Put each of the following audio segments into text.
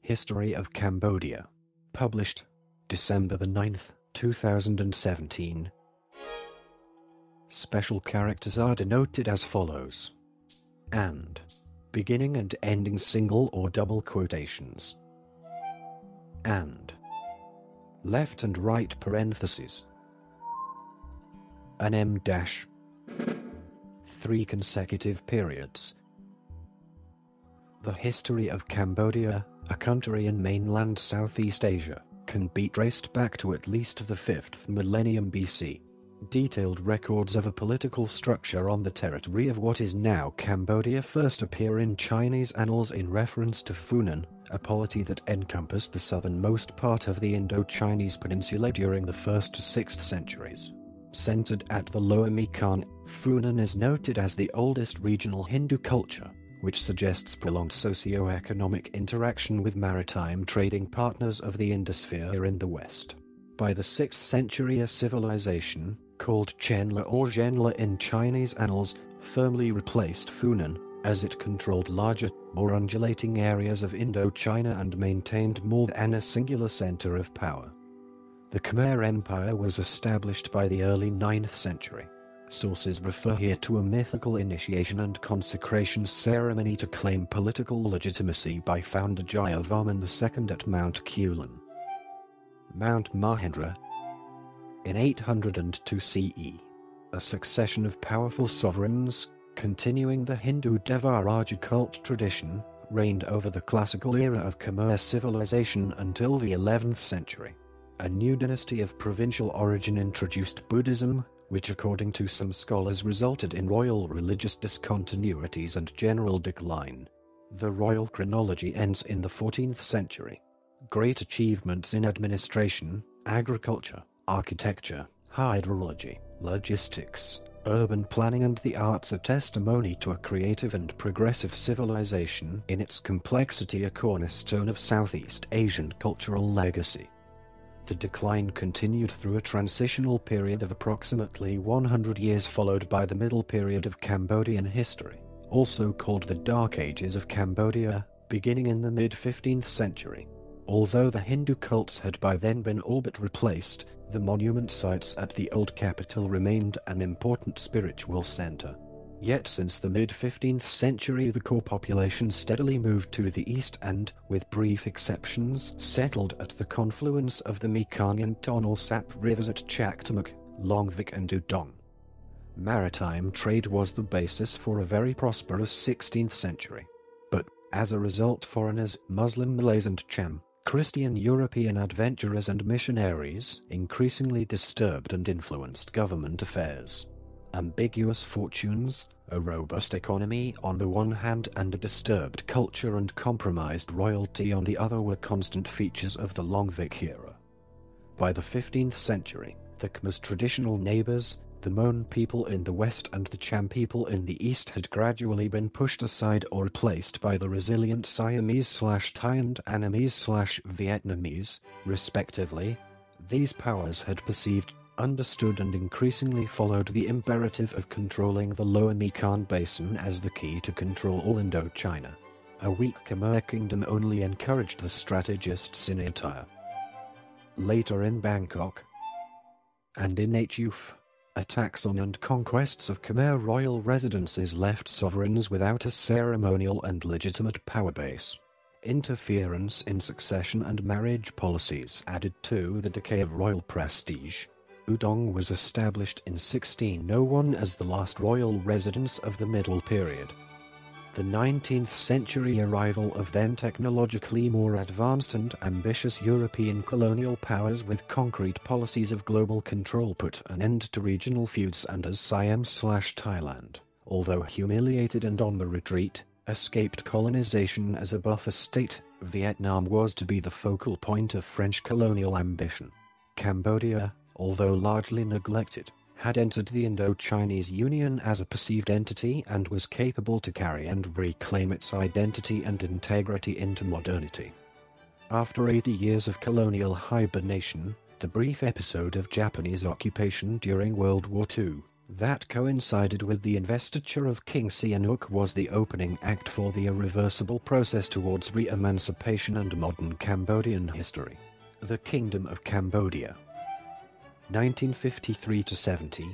History of Cambodia. Published December the 9th, 2017. Special characters are denoted as follows. And. Beginning and ending single or double quotations. And. Left and right parentheses. An M dash. 3 consecutive periods. The history of Cambodia, a country in mainland Southeast Asia, can be traced back to at least the 5th millennium BC. Detailed records of a political structure on the territory of what is now Cambodia first appear in Chinese annals in reference to Funan, a polity that encompassed the southernmost part of the Indochinese peninsula during the 1st to 6th centuries. Centered at the lower Mekong, Funan is noted as the oldest regional Hindu culture, which suggests prolonged socio-economic interaction with maritime trading partners of the Indosphere in the west. By the 6th century, a civilization, called Chenla or Zhenla in Chinese annals, firmly replaced Funan, as it controlled larger, more undulating areas of Indochina and maintained more than a singular center of power. The Khmer Empire was established by the early 9th century. Sources refer here to a mythical initiation and consecration ceremony to claim political legitimacy by founder Jayavarman II at Mount Kulin. Mount Mahendra. In 802 CE, a succession of powerful sovereigns, continuing the Hindu Devaraja cult tradition, reigned over the classical era of Khmer civilization until the 11th century. A new dynasty of provincial origin introduced Buddhism, which according to some scholars resulted in royal religious discontinuities and general decline. The royal chronology ends in the 14th century. Great achievements in administration, agriculture, architecture, hydrology, logistics, urban planning and the arts are testimony to a creative and progressive civilization in its complexity, a cornerstone of Southeast Asian cultural legacy. The decline continued through a transitional period of approximately 100 years followed by the middle period of Cambodian history, also called the Dark Ages of Cambodia, beginning in the mid-15th century. Although the Hindu cults had by then been all but replaced, the monument sites at the old capital remained an important spiritual center. Yet since the mid-15th century the core population steadily moved to the east and, with brief exceptions, settled at the confluence of the Mekong and Tonle Sap rivers at Chaktamak, Longvik and Udong. Maritime trade was the basis for a very prosperous 16th century. But, as a result, foreigners, Muslim Malays and Cham, Christian European adventurers and missionaries, increasingly disturbed and influenced government affairs. Ambiguous fortunes, a robust economy on the one hand and a disturbed culture and compromised royalty on the other were constant features of the Longvik era. By the 15th century, the Khmer's traditional neighbors, the Mon people in the west and the Cham people in the east had gradually been pushed aside or replaced by the resilient Siamese/Thai and Annamese/Vietnamese, respectively. These powers had perceived, understood and increasingly followed the imperative of controlling the lower Mekong basin as the key to control all Indochina. A weak Khmer kingdom only encouraged the strategists in attire. Later in Bangkok and in Huf, attacks on and conquests of Khmer royal residences left sovereigns without a ceremonial and legitimate power base. Interference in succession and marriage policies added to the decay of royal prestige. Udong was established in 1601 as the last royal residence of the Middle Period. The 19th century arrival of then technologically more advanced and ambitious European colonial powers with concrete policies of global control put an end to regional feuds, and as Siam/Thailand, although humiliated and on the retreat, escaped colonization as a buffer state, Vietnam was to be the focal point of French colonial ambition. Cambodia, although largely neglected, had entered the Indo-Chinese Union as a perceived entity and was capable to carry and reclaim its identity and integrity into modernity. After 80 years of colonial hibernation, the brief episode of Japanese occupation during World War II, That coincided with the investiture of King Sihanouk was the opening act for the irreversible process towards re-emancipation and modern Cambodian history. The Kingdom of Cambodia 1953–70.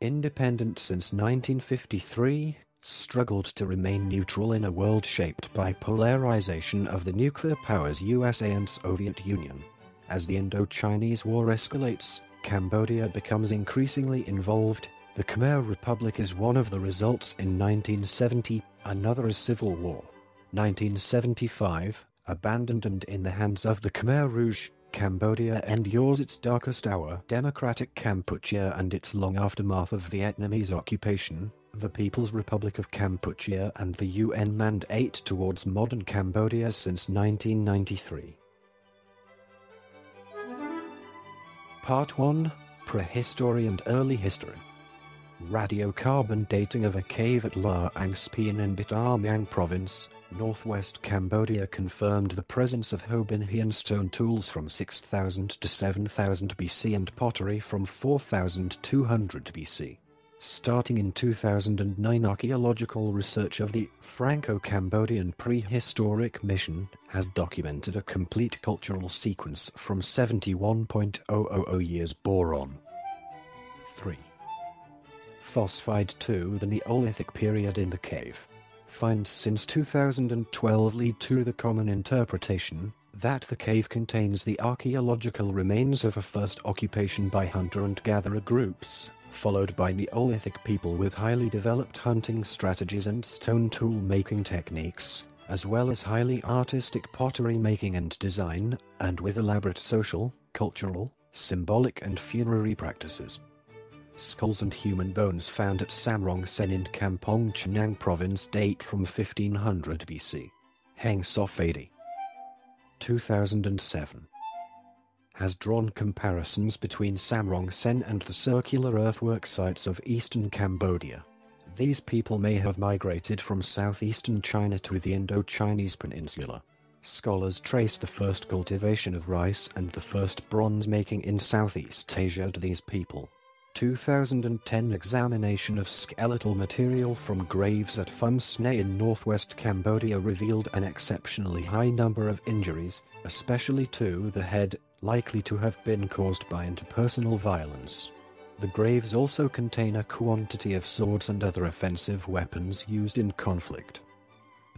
Independent since 1953, struggled to remain neutral in a world shaped by polarization of the nuclear powers USA and Soviet Union. As the Indochinese War escalates, Cambodia becomes increasingly involved. The Khmer Republic is one of the results in 1970, another is civil war. 1975, abandoned and in the hands of the Khmer Rouge, Cambodia endures its darkest hour. Democratic Kampuchea and its long aftermath of Vietnamese occupation, the People's Republic of Kampuchea and the UN mandate towards modern Cambodia since 1993. Part 1. Prehistory and Early History. Radiocarbon dating of a cave at La Ang Spian in Batamang Province, northwest Cambodia confirmed the presence of Hobinhian stone tools from 6000 to 7000 BC and pottery from 4200 BC. Starting in 2009, archaeological research of the Franco-Cambodian Prehistoric Mission has documented a complete cultural sequence from 71.000 years boron. 3. Phosphide 2. The Neolithic period in the cave. Finds since 2012 lead to the common interpretation that the cave contains the archaeological remains of a first occupation by hunter and gatherer groups, followed by Neolithic people with highly developed hunting strategies and stone tool making techniques, as well as highly artistic pottery making and design, and with elaborate social, cultural, symbolic and funerary practices. Skulls and human bones found at Samrong Sen in Kampong Chhnang province date from 1500 BC. Heng Sophady 2007 has drawn comparisons between Samrong Sen and the circular earthwork sites of eastern Cambodia. These people may have migrated from southeastern China to the Indochinese peninsula. Scholars trace the first cultivation of rice and the first bronze making in Southeast Asia to these people. 2010 examination of skeletal material from graves at Phum Sne in northwest Cambodia revealed an exceptionally high number of injuries, especially to the head, likely to have been caused by interpersonal violence. The graves also contain a quantity of swords and other offensive weapons used in conflict.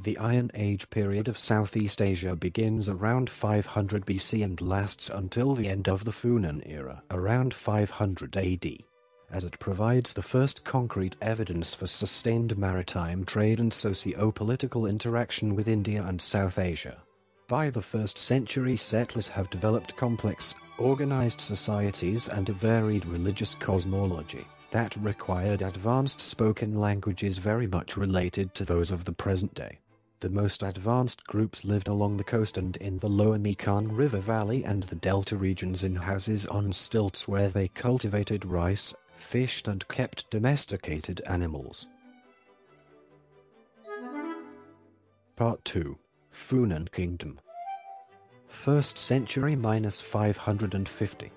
The Iron Age period of Southeast Asia begins around 500 BC and lasts until the end of the Funan era, around 500 AD, as it provides the first concrete evidence for sustained maritime trade and socio-political interaction with India and South Asia. By the 1st century, settlers have developed complex, organized societies and a varied religious cosmology that required advanced spoken languages very much related to those of the present day. The most advanced groups lived along the coast and in the lower Mekong River Valley and the delta regions in houses on stilts where they cultivated rice, fished and kept domesticated animals. Part 2. Funan Kingdom 1st century - 550.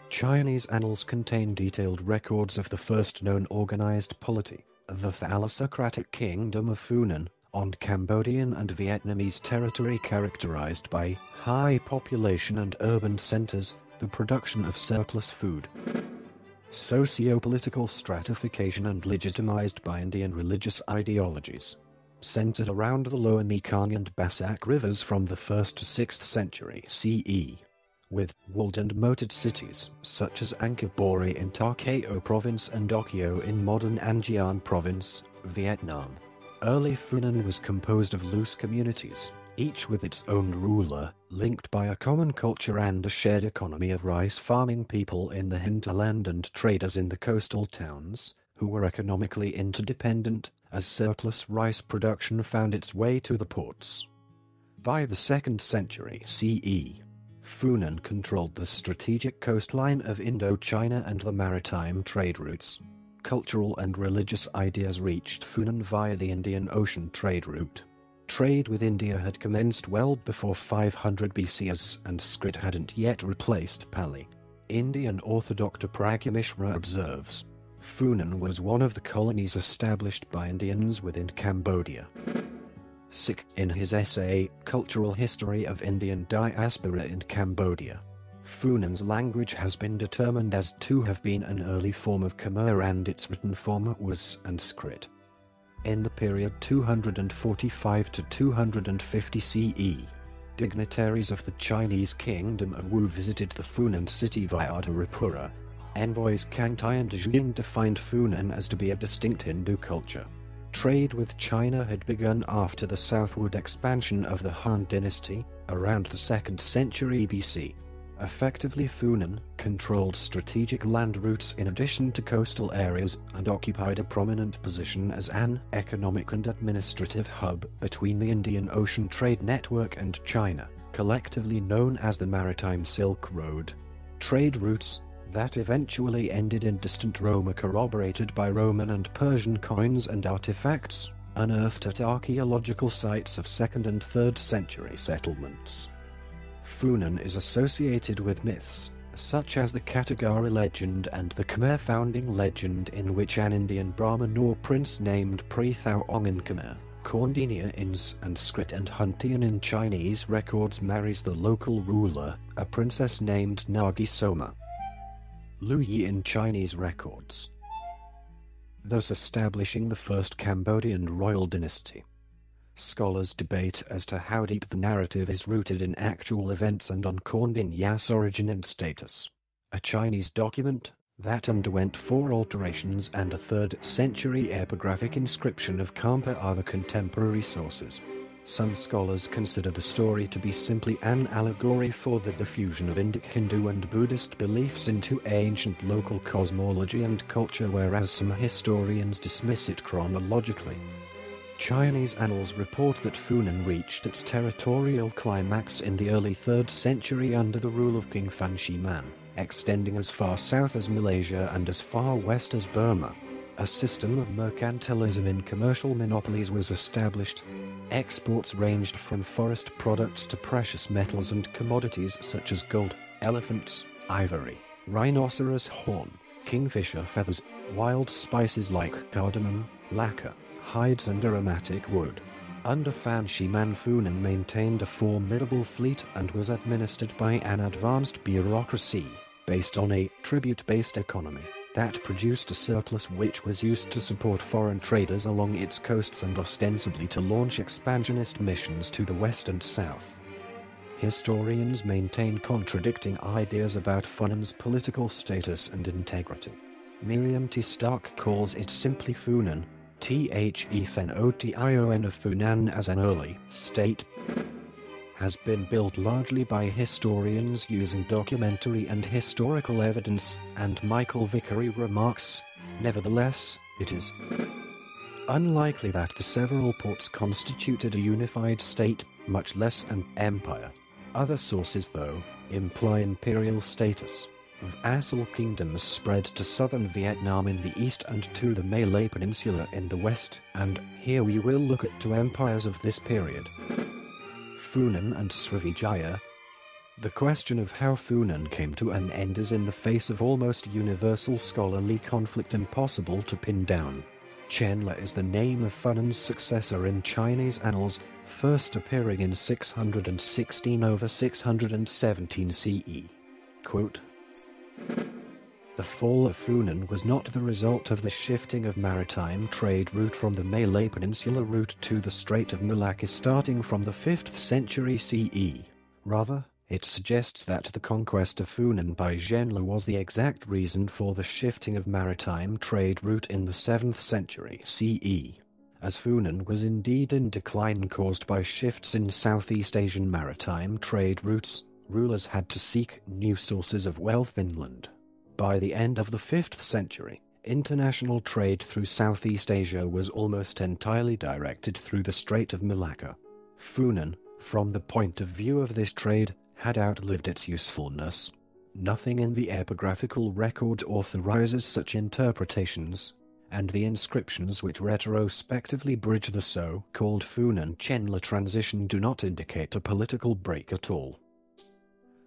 Chinese annals contain detailed records of the first known organized polity, the thalassocratic kingdom of Funan, on Cambodian and Vietnamese territory characterized by high population and urban centers, the production of surplus food, socio-political stratification and legitimized by Indian religious ideologies, centered around the lower Mekong and Basak rivers from the 1st to 6th century CE, with walled and moated cities such as Angkor Bori in Ta Keo province and Okyo in modern An Giang province, Vietnam. Early Funan was composed of loose communities, each with its own ruler, linked by a common culture and a shared economy of rice farming people in the hinterland and traders in the coastal towns, who were economically interdependent, as surplus rice production found its way to the ports. By the 2nd century CE, Funan controlled the strategic coastline of Indochina and the maritime trade routes. Cultural and religious ideas reached Funan via the Indian Ocean trade route. Trade with India had commenced well before 500 BC as Sanskrit hadn't yet replaced Pali. Indian Orthodox Pragya Mishra observes, Funan was one of the colonies established by Indians within Cambodia. In his essay, Cultural History of Indian Diaspora in Cambodia, Funan's language has been determined as to have been an early form of Khmer and its written form was Sanskrit. In the period 245 to 250 CE, dignitaries of the Chinese kingdom of Wu visited the Funan city via Adharapura. Envoys Kangtai and Jing defined Funan as to be a distinct Hindu culture. Trade with China had begun after the southward expansion of the Han dynasty, around the 2nd century BC. Effectively, Funan controlled strategic land routes in addition to coastal areas and occupied a prominent position as an economic and administrative hub between the Indian Ocean trade network and China, collectively known as the Maritime Silk Road. Trade routes that eventually ended in distant Rome are corroborated by Roman and Persian coins and artifacts unearthed at archaeological sites of 2nd and 3rd century settlements. Funan is associated with myths, such as the Katagari legend and the Khmer founding legend, in which an Indian Brahmin or prince named Prithau Ong in Khmer, Cordinia in Sanskrit and Huntian in Chinese records marries the local ruler, a princess named Nagi Soma. Lu Yi in Chinese records, thus establishing the first Cambodian royal dynasty. Scholars debate as to how deep the narrative is rooted in actual events and on Cordiania's origin and status. A Chinese document that underwent 4 alterations and a 3rd century epigraphic inscription of Kampa are the contemporary sources. Some scholars consider the story to be simply an allegory for the diffusion of Indic Hindu and Buddhist beliefs into ancient local cosmology and culture, whereas some historians dismiss it chronologically. Chinese annals report that Funan reached its territorial climax in the early 3rd century under the rule of King Fan Shiman, extending as far south as Malaysia and as far west as Burma. A system of mercantilism in commercial monopolies was established. Exports ranged from forest products to precious metals and commodities such as gold, elephants, ivory, rhinoceros horn, kingfisher feathers, wild spices like cardamom, lacquer, hides and aromatic wood. Under Fan Shiman, Funan maintained a formidable fleet and was administered by an advanced bureaucracy, based on a tribute-based economy that produced a surplus which was used to support foreign traders along its coasts and ostensibly to launch expansionist missions to the west and south. Historians maintain contradicting ideas about Funan's political status and integrity. Miriam T. Stark calls it simply Funan, Thepnotion of Funan as an early state, has been built largely by historians using documentary and historical evidence, and Michael Vickery remarks, nevertheless, it is unlikely that the several ports constituted a unified state, much less an empire. Other sources, though, imply imperial status. Vassal kingdoms spread to southern Vietnam in the east and to the Malay Peninsula in the west, and here we will look at 2 empires of this period, Funan and Srivijaya. The question of how Funan came to an end is in the face of almost universal scholarly conflict impossible to pin down. Chenla is the name of Funan's successor in Chinese annals, first appearing in 616 over 617 CE. Quote, "The fall of Funan was not the result of the shifting of maritime trade route from the Malay Peninsula route to the Strait of Malacca starting from the 5th century CE. Rather, it suggests that the conquest of Funan by Zhenla was the exact reason for the shifting of maritime trade route in the 7th century CE. As Funan was indeed in decline caused by shifts in Southeast Asian maritime trade routes, rulers had to seek new sources of wealth inland. By the end of the 5th century, international trade through Southeast Asia was almost entirely directed through the Strait of Malacca. Funan, from the point of view of this trade, had outlived its usefulness. Nothing in the epigraphical record authorizes such interpretations, and the inscriptions which retrospectively bridge the so-called Funan-Chenla transition do not indicate a political break at all.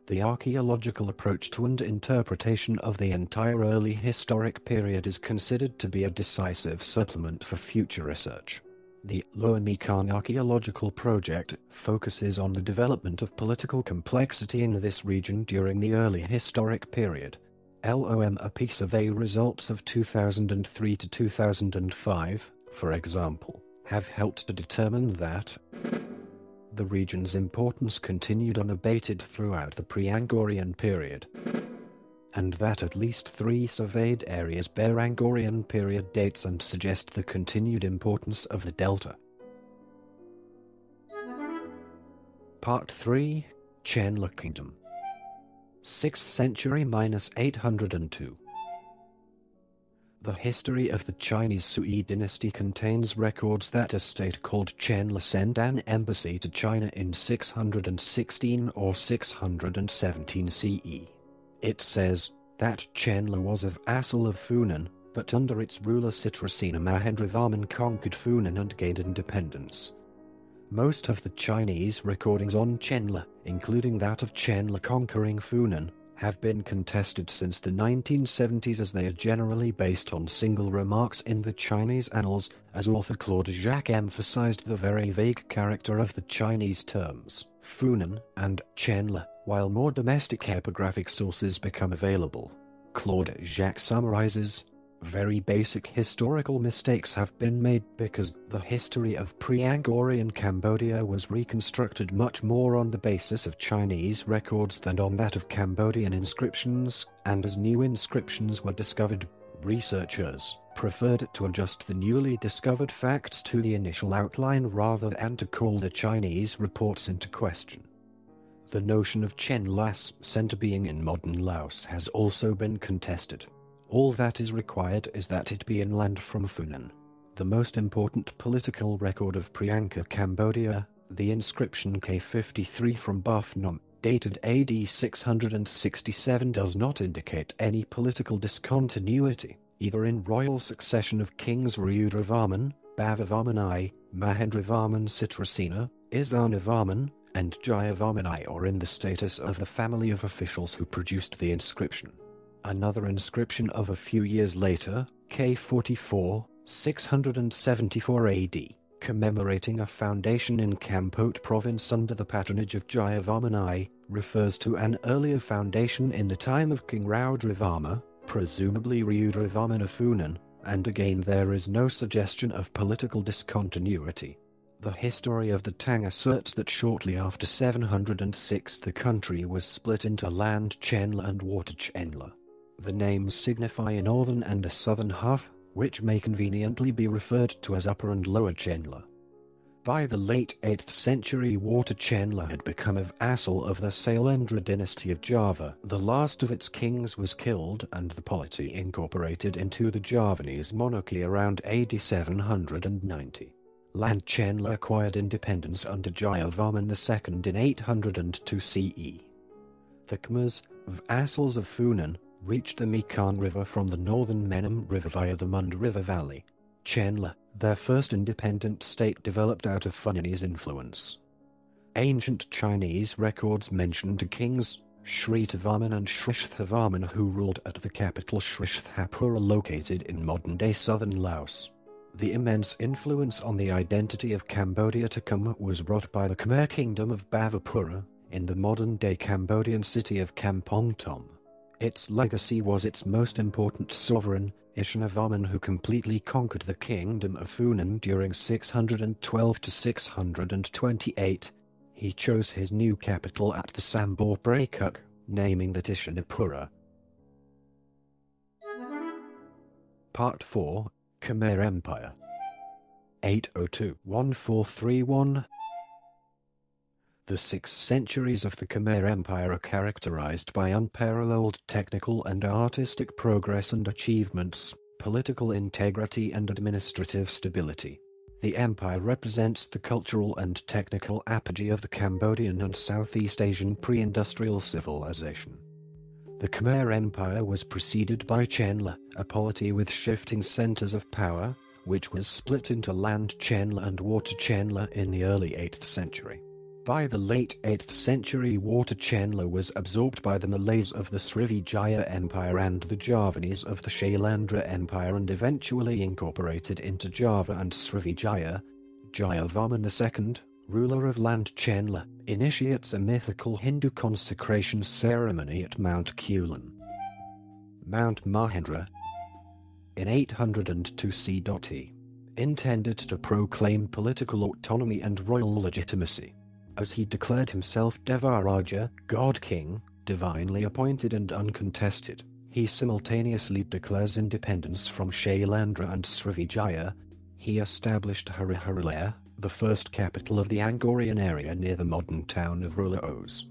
The archaeological approach to and interpretation of the entire early historic period is considered to be a decisive supplement for future research. The Lower Mekong Archaeological Project focuses on the development of political complexity in this region during the early historic period. LOMAP survey results of 2003 to 2005, for example, have helped to determine that the region's importance continued unabated throughout the pre-Angkorian period, and that at least 3 surveyed areas bear Angkorian period dates and suggest the continued importance of the delta. Part 3. Chenla Kingdom, 6th century - 802. The history of the Chinese Sui dynasty contains records that a state called Chenla sent an embassy to China in 616 or 617 CE. It says that Chenla was a vassal of Funan, but under its ruler Citrasena Mahendravarman conquered Funan and gained independence. Most of the Chinese recordings on Chenla, including that of Chenla conquering Funan, have been contested since the 1970s, as they are generally based on single remarks in the Chinese annals, as author Claude Jacques emphasized the very vague character of the Chinese terms Funan and Chenla, while more domestic epigraphic sources become available. Claude Jacques summarizes, very basic historical mistakes have been made because the history of pre-Angkorian Cambodia was reconstructed much more on the basis of Chinese records than on that of Cambodian inscriptions, and as new inscriptions were discovered, researchers preferred to adjust the newly discovered facts to the initial outline rather than to call the Chinese reports into question. The notion of Chenla's center being in modern Laos has also been contested. All that is required is that it be inland from Funan. The most important political record of pre-Angkor Cambodia, the inscription K53 from Ba Phnom, dated AD 667, does not indicate any political discontinuity, either in royal succession of kings Rudravarman, Bavavarman I, Mahendravarman Citrasena, Izanavarman, and Jayavarman I, or in the status of the family of officials who produced the inscription. Another inscription of a few years later, K44, 674 AD, commemorating a foundation in Kampot province under the patronage of Jayavarman I, refers to an earlier foundation in the time of King Rudravarma, presumably Rudravarman of Funan, and again there is no suggestion of political discontinuity. The history of the Tang asserts that shortly after 706 the country was split into land Chenla and water Chenla. The names signify a northern and a southern half, which may conveniently be referred to as Upper and Lower Chenla. By the late 8th century, Water Chenla had become a vassal of the Sailendra dynasty of Java. The last of its kings was killed and the polity incorporated into the Javanese monarchy around AD 790. Land Chenla acquired independence under Jayavarman II in 802 CE. The Khmers, vassals of Funan, reached the Mekong River from the northern Mekong River via the Mund River Valley. Chenla, their first independent state, developed out of Funanese influence. Ancient Chinese records mention two kings, Shritavarman and Srishthavarman, who ruled at the capital Srishtapura, located in modern-day southern Laos. The immense influence on the identity of Cambodia to come was brought by the Khmer kingdom of Bhavapura, in the modern-day Cambodian city of Kampong Thom. Its legacy was its most important sovereign, Ishinavarman, who completely conquered the kingdom of Funan during 612 to 628. He chose his new capital at the Sambor Prakuk, naming it Ishinapura. Part 4. Khmer Empire, 802-1431. The 6 centuries of the Khmer Empire are characterized by unparalleled technical and artistic progress and achievements, political integrity and administrative stability. The empire represents the cultural and technical apogee of the Cambodian and Southeast Asian pre-industrial civilization. The Khmer Empire was preceded by Chenla, a polity with shifting centers of power, which was split into land Chenla and water Chenla in the early 8th century. By the late 8th century, Water Chenla was absorbed by the Malays of the Srivijaya Empire and the Javanese of the Shailandra Empire and eventually incorporated into Java and Srivijaya. Jayavarman II, ruler of Land Chenla, initiates a mythical Hindu consecration ceremony at Mount Kulan. Mount Mahendra, in 802 CE, intended to proclaim political autonomy and royal legitimacy. As he declared himself Devaraja, God King, divinely appointed and uncontested, he simultaneously declares independence from Shailandra and Srivijaya. He established Hariharalaya, the first capital of the Angorian area near the modern town of Rouge.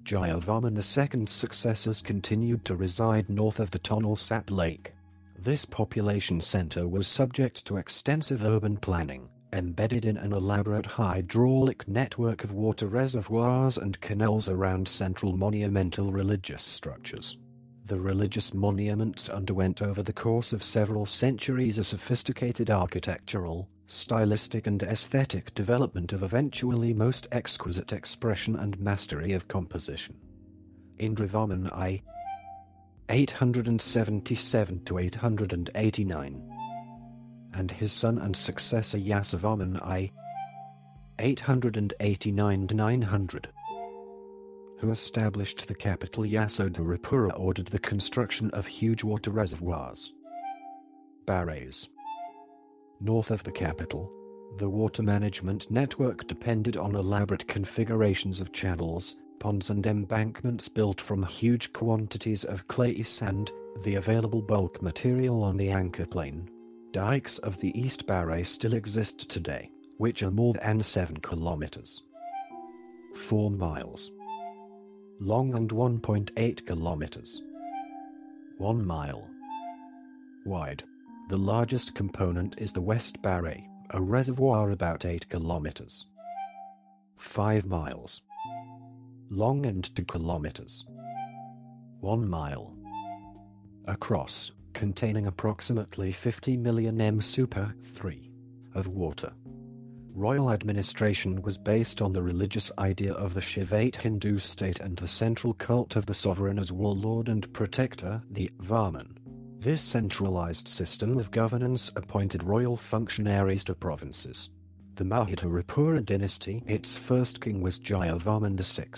Jayavarman II's successors continued to reside north of the Tonle Sap Lake. This population center was subject to extensive urban planning, embedded in an elaborate hydraulic network of water reservoirs and canals around central monumental religious structures. The religious monuments underwent over the course of several centuries a sophisticated architectural, stylistic and aesthetic development of eventually most exquisite expression and mastery of composition. Indravarman I, 877 to 889, and his son and successor Yasovarman I, 889 to 900, who established the capital Yasodharapura, ordered the construction of huge water reservoirs, barrages. North of the capital, the water management network depended on elaborate configurations of channels, ponds and embankments built from huge quantities of clay sand, the available bulk material on the Anchor Plain. Dikes of the East Barrage still exist today, which are more than 7 kilometers, 4 miles long and 1.8 kilometers, 1 mile wide. The largest component is the West Barrage, a reservoir about 8 kilometers, 5 miles long and 2 kilometers, 1 mile across, containing approximately 50 million m super 3 of water. Royal administration was based on the religious idea of the Shivate Hindu state and the central cult of the sovereign as warlord and protector, the Varman. This centralized system of governance appointed royal functionaries to provinces. The Mahidharapura dynasty, its first king was Jayavarman VI,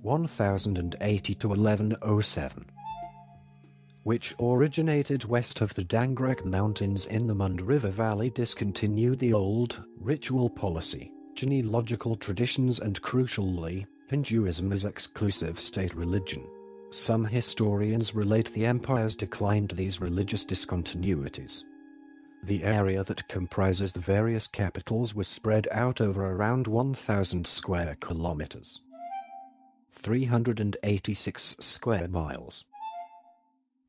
1080 to 1107, which originated west of the Dangrek Mountains in the Mund River Valley, discontinued the old, ritual policy, genealogical traditions and crucially, Hinduism as exclusive state religion. Some historians relate the empire's decline to these religious discontinuities. The area that comprises the various capitals was spread out over around 1,000 square kilometers, 386 square miles.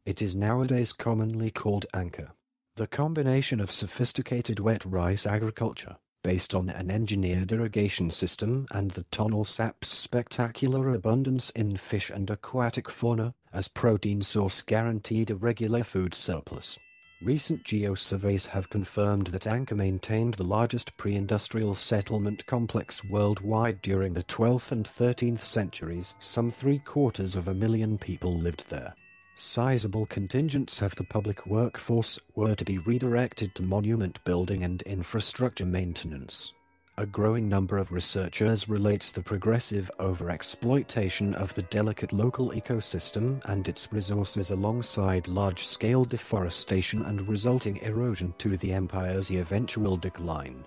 It is nowadays commonly called Angkor. The combination of sophisticated wet rice agriculture, based on an engineered irrigation system, and the Tonle Sap's spectacular abundance in fish and aquatic fauna, as protein source, guaranteed a regular food surplus. Recent geo-surveys have confirmed that Angkor maintained the largest pre-industrial settlement complex worldwide during the 12th and 13th centuries. Some 750,000 people lived there. Sizable contingents of the public workforce were to be redirected to monument building and infrastructure maintenance. A growing number of researchers relates the progressive overexploitation of the delicate local ecosystem and its resources alongside large-scale deforestation and resulting erosion to the empire's eventual decline.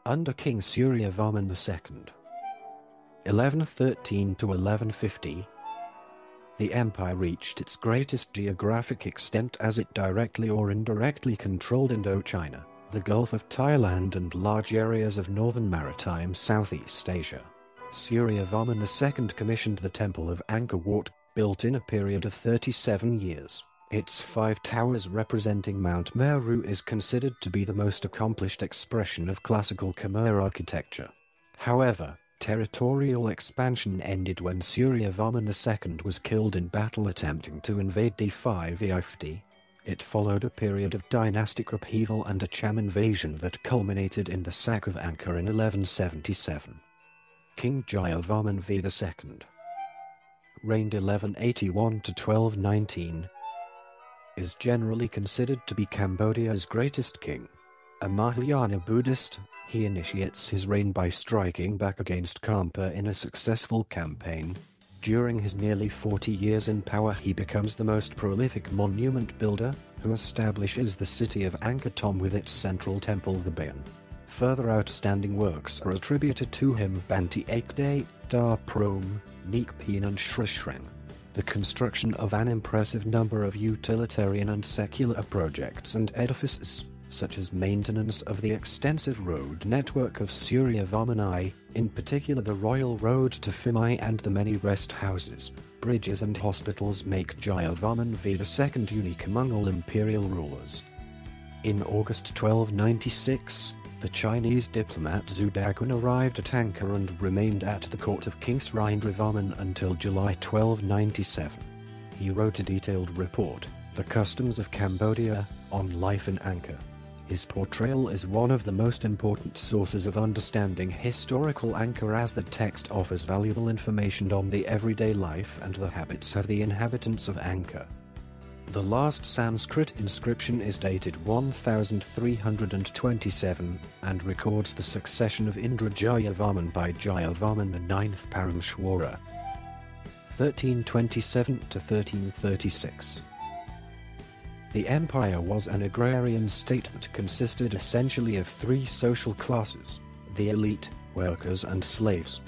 Under King Suryavarman II, 1113 to 1150, the empire reached its greatest geographic extent as it directly or indirectly controlled Indochina, the Gulf of Thailand and large areas of northern maritime Southeast Asia. Suryavarman II commissioned the Temple of Angkor Wat, built in a period of 37 years. Its 5 towers representing Mount Meru is considered to be the most accomplished expression of classical Khmer architecture. However, territorial expansion ended when Suryavarman II was killed in battle attempting to invade D5 EIFT. It followed a period of dynastic upheaval and a Cham invasion that culminated in the sack of Angkor in 1177. King Jayavarman II, reigned 1181 to 1219, is generally considered to be Cambodia's greatest king. A Mahayana Buddhist, he initiates his reign by striking back against Kampa in a successful campaign. During his nearly 40 years in power, he becomes the most prolific monument builder, who establishes the city of Angkor Thom with its central temple, the Basin. Further outstanding works are attributed to him: Banti Ekde, Dar Prom, Neek Peen and Shrishring. The construction of an impressive number of utilitarian and secular projects and edifices, such as maintenance of the extensive road network of Surya Varman, in particular the Royal Road to Phnom and the many rest houses, bridges and hospitals, make Jayavarman II unique among all imperial rulers. In August 1296, the Chinese diplomat Zhu Dagun arrived at Angkor and remained at the court of King Srindrivarman until July 1297. He wrote a detailed report, The Customs of Cambodia, on life in Angkor. His portrayal is one of the most important sources of understanding historical Angkor, as the text offers valuable information on the everyday life and the habits of the inhabitants of Angkor. The last Sanskrit inscription is dated 1327 and records the succession of Indra Jayavarman by Jayavarman IX Parameshwara, 1327 to 1336. The empire was an agrarian state that consisted essentially of three social classes: the elite, workers and slaves.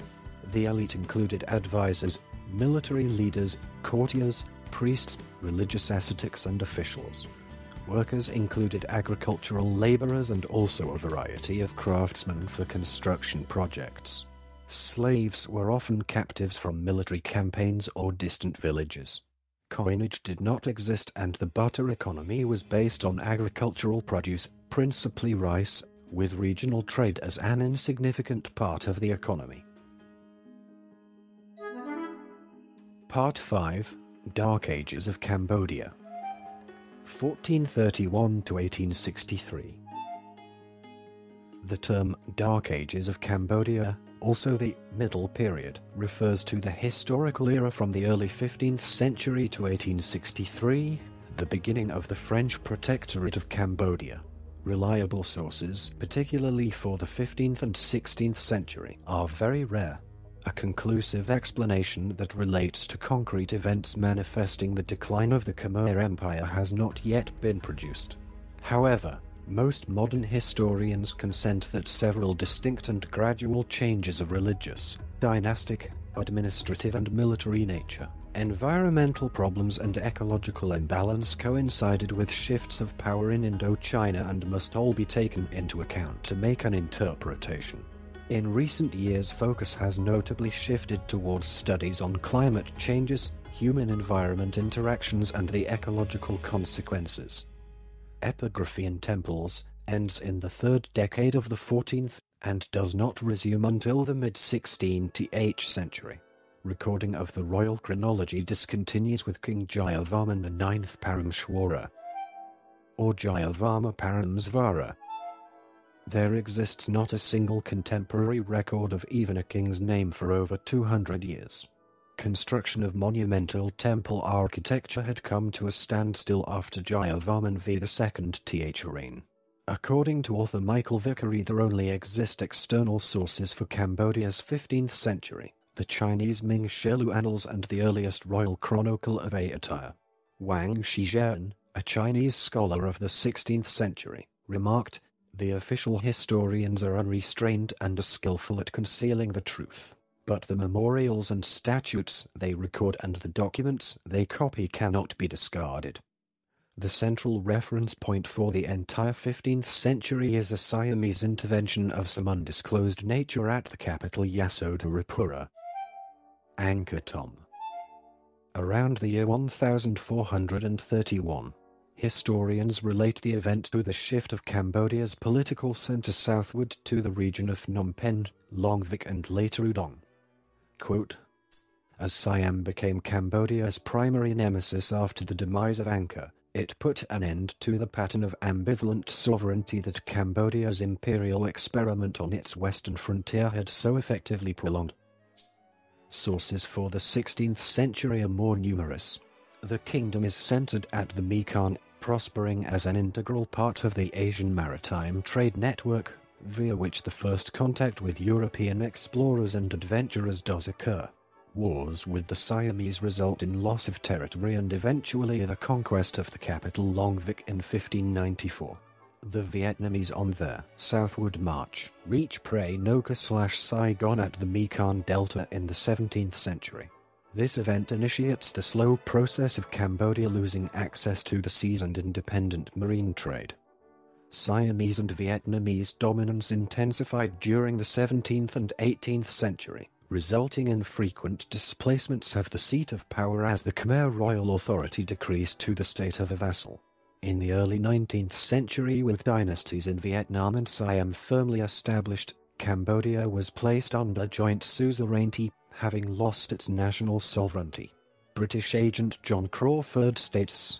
The elite included advisors, military leaders, courtiers, priests, religious ascetics and officials. Workers included agricultural laborers and also a variety of craftsmen for construction projects. Slaves were often captives from military campaigns or distant villages. Coinage did not exist, and the barter economy was based on agricultural produce, principally rice, with regional trade as an insignificant part of the economy. Part 5. Dark Ages of Cambodia, 1431 to 1863. The term Dark Ages of Cambodia, also the Middle Period, refers to the historical era from the early 15th century to 1863, the beginning of the French Protectorate of Cambodia. Reliable sources, particularly for the 15th and 16th century, are very rare. A conclusive explanation that relates to concrete events manifesting the decline of the Khmer Empire has not yet been produced. However, most modern historians consent that several distinct and gradual changes of religious, dynastic, administrative and military nature, environmental problems and ecological imbalance coincided with shifts of power in Indochina and must all be taken into account to make an interpretation. In recent years, focus has notably shifted towards studies on climate changes, human-environment interactions and the ecological consequences. Epigraphy in temples ends in the third decade of the 14th and does not resume until the mid-16th century. Recording of the royal chronology discontinues with King Jayavarman IX Parameshwara, or Jayavarma Paramesvara. There exists not a single contemporary record of even a king's name for over 200 years. Construction of monumental temple architecture had come to a standstill after Jayavarman II's reign. According to author Michael Vickery, there only exist external sources for Cambodia's 15th century, the Chinese Ming Shilu Annals and the earliest royal chronicle of Ayutthaya. Wang Shijian, a Chinese scholar of the 16th century, remarked, "The official historians are unrestrained and are skillful at concealing the truth. But the memorials and statutes they record and the documents they copy cannot be discarded." The central reference point for the entire 15th century is a Siamese intervention of some undisclosed nature at the capital Yasodharapura, Angkor Thom. Around the year 1431, historians relate the event to the shift of Cambodia's political center southward to the region of Phnom Penh, Long Vik and later Udong. Quote, "As Siam became Cambodia's primary nemesis after the demise of Angkor, It put an end to the pattern of ambivalent sovereignty that Cambodia's imperial experiment on its western frontier had so effectively prolonged. Sources for the 16th century are more numerous. The kingdom is centered at the Mekong, prospering as an integral part of the Asian maritime trade network, via which the first contact with European explorers and adventurers does occur. Wars with the Siamese result in loss of territory and eventually the conquest of the capital Long Vic in 1594. The Vietnamese on their southward march reach Prey Noka/Saigon at the Mekong Delta in the 17th century. This event initiates the slow process of Cambodia losing access to the seas and independent marine trade. Siamese and Vietnamese dominance intensified during the 17th and 18th century, resulting in frequent displacements of the seat of power as the Khmer royal authority decreased to the state of a vassal. In the early 19th century, with dynasties in Vietnam and Siam firmly established, Cambodia was placed under joint suzerainty, having lost its national sovereignty. British agent John Crawford states,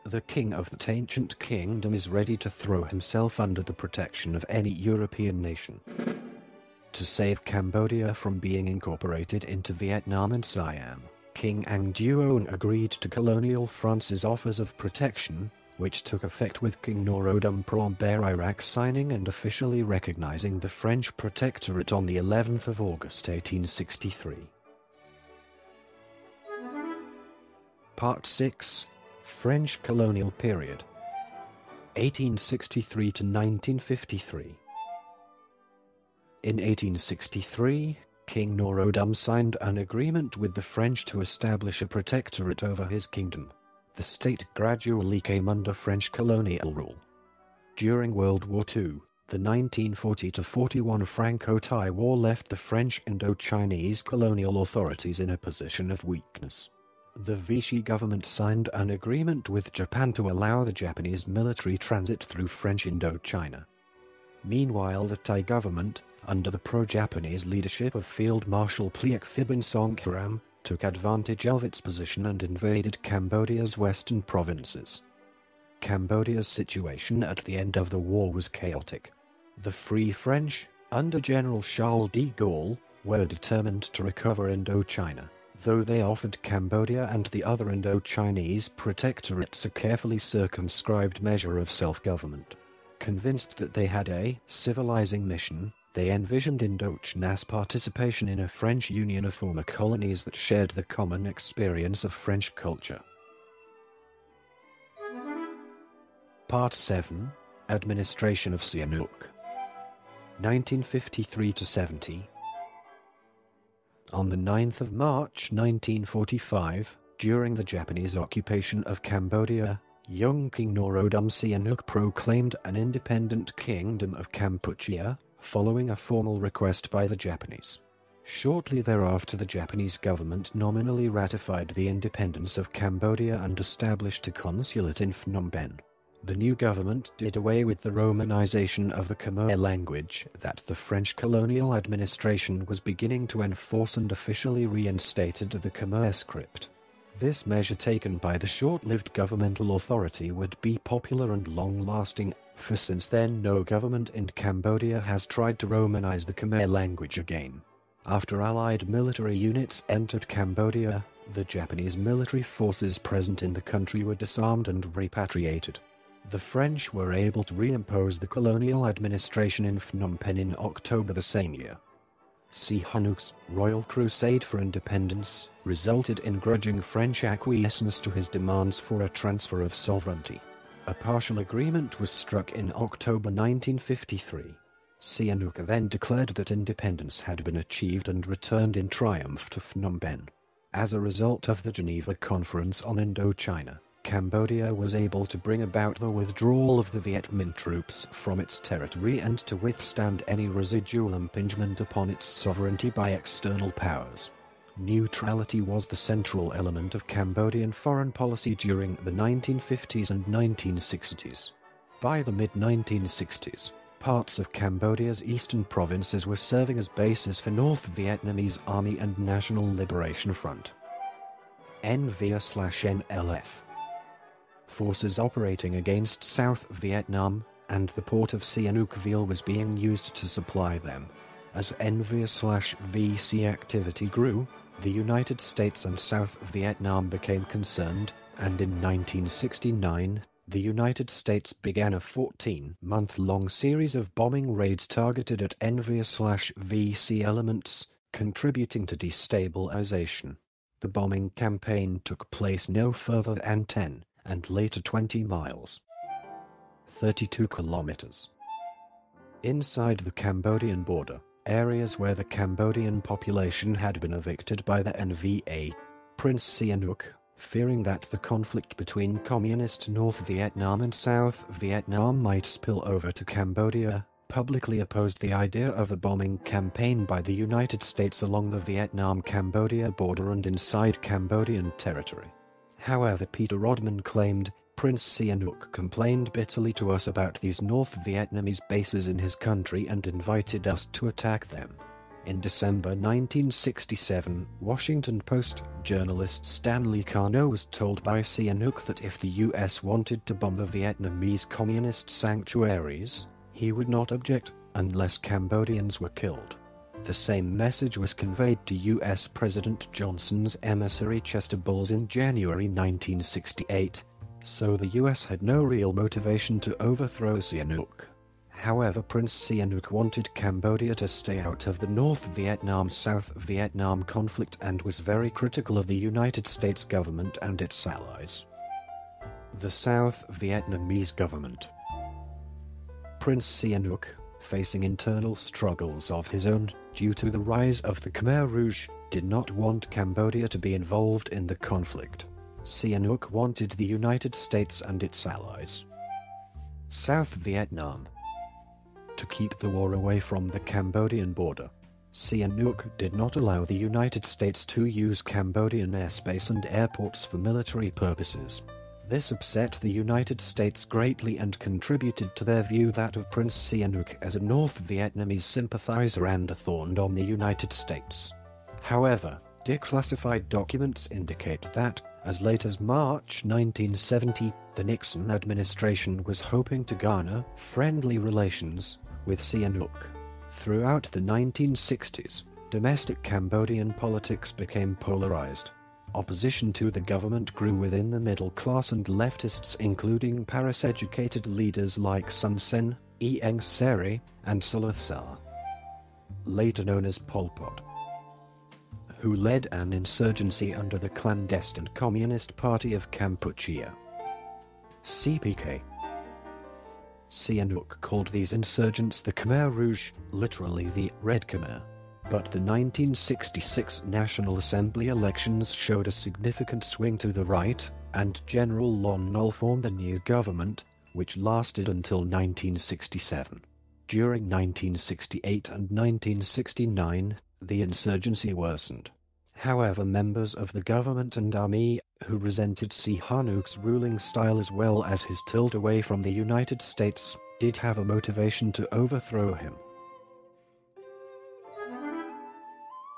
"The king of that ancient kingdom is ready to throw himself under the protection of any European nation." To save Cambodia from being incorporated into Vietnam and Siam, King Ang Duong agreed to colonial France's offers of protection, which took effect with King Norodom Iraq signing and officially recognizing the French protectorate on the 11th of August 1863. Part 6. French Colonial Period 1863 to 1953. In 1863, King Norodom signed an agreement with the French to establish a protectorate over his kingdom. The state gradually came under French colonial rule. During World War II, the 1940-41 Franco-Thai War left the French Indochinese colonial authorities in a position of weakness. The Vichy government signed an agreement with Japan to allow the Japanese military transit through French Indochina. Meanwhile, the Thai government, under the pro-Japanese leadership of Field Marshal Pliek Phibin Songkram, took advantage of its position and invaded Cambodia's western provinces. Cambodia's situation at the end of the war was chaotic. The Free French, under General Charles de Gaulle, were determined to recover Indochina, though they offered Cambodia and the other Indochinese protectorates a carefully circumscribed measure of self-government. Convinced that they had a civilizing mission, they envisioned Indochina's participation in a French union of former colonies that shared the common experience of French culture. Part 7. Administration of Sihanouk 1953-70. On the 9th of March 1945, during the Japanese occupation of Cambodia, young King Norodom Sihanouk proclaimed an independent kingdom of Kampuchea, following a formal request by the Japanese. Shortly thereafter, the Japanese government nominally ratified the independence of Cambodia and established a consulate in Phnom Penh. The new government did away with the Romanization of the Khmer language that the French colonial administration was beginning to enforce and officially reinstated the Khmer script. This measure taken by the short-lived governmental authority would be popular and long-lasting, for since then no government in Cambodia has tried to Romanize the Khmer language again. After Allied military units entered Cambodia, the Japanese military forces present in the country were disarmed and repatriated. The French were able to reimpose the colonial administration in Phnom Penh in October the same year. Sihanouk's royal crusade for independence resulted in grudging French acquiescence to his demands for a transfer of sovereignty. A partial agreement was struck in October 1953. Sihanouk then declared that independence had been achieved and returned in triumph to Phnom Penh. As a result of the Geneva Conference on Indochina, Cambodia was able to bring about the withdrawal of the Viet Minh troops from its territory and to withstand any residual impingement upon its sovereignty by external powers. Neutrality was the central element of Cambodian foreign policy during the 1950s and 1960s. By the mid-1960s, parts of Cambodia's eastern provinces were serving as bases for North Vietnamese Army and National Liberation Front (NVA/NLF). forces operating against South Vietnam, and the port of Sihanoukville was being used to supply them. As NVA/VC activity grew, the United States and South Vietnam became concerned, and in 1969, the United States began a 14-month-long series of bombing raids targeted at NVA/VC elements, contributing to destabilization. The bombing campaign took place no further than 10, and later 20 miles. 32 kilometers. Inside the Cambodian border, areas where the Cambodian population had been evicted by the NVA, Prince Sihanouk, fearing that the conflict between Communist North Vietnam and South Vietnam might spill over to Cambodia, publicly opposed the idea of a bombing campaign by the United States along the Vietnam-Cambodia border and inside Cambodian territory. However, Peter Rodman claimed, Prince Sihanouk complained bitterly to us about these North Vietnamese bases in his country and invited us to attack them. In December 1967, Washington Post journalist Stanley Carno was told by Sihanouk that if the U.S. wanted to bomb the Vietnamese communist sanctuaries, he would not object unless Cambodians were killed. The same message was conveyed to U.S. President Johnson's emissary Chester Bowles in January 1968, so the U.S. had no real motivation to overthrow Sihanouk. However, Prince Sihanouk wanted Cambodia to stay out of the North Vietnam-South Vietnam conflict and was very critical of the United States government and its allies. The South Vietnamese government. Prince Sihanouk, facing internal struggles of his own due to the rise of the Khmer Rouge, did not want Cambodia to be involved in the conflict. Sihanouk wanted the United States and its allies. South Vietnam. To keep the war away from the Cambodian border, Sihanouk did not allow the United States to use Cambodian airspace and airports for military purposes. This upset the United States greatly and contributed to their view that of Prince Sihanouk as a North Vietnamese sympathizer and a thorn on the United States. However, declassified documents indicate that, as late as March 1970, the Nixon administration was hoping to garner friendly relations with Sihanouk. Throughout the 1960s, domestic Cambodian politics became polarized. Opposition to the government grew within the middle class and leftists, including Paris-educated leaders like Hun Sen, Ieng Sary, and Saloth Sa, later known as Pol Pot, who led an insurgency under the clandestine Communist Party of Kampuchea, CPK. Sihanouk called these insurgents the Khmer Rouge, literally the Red Khmer. But the 1966 National Assembly elections showed a significant swing to the right, and General Lon Nol formed a new government, which lasted until 1967. During 1968 and 1969, the insurgency worsened. However, members of the government and army, who resented Sihanouk's ruling style as well as his tilt away from the United States, did have a motivation to overthrow him.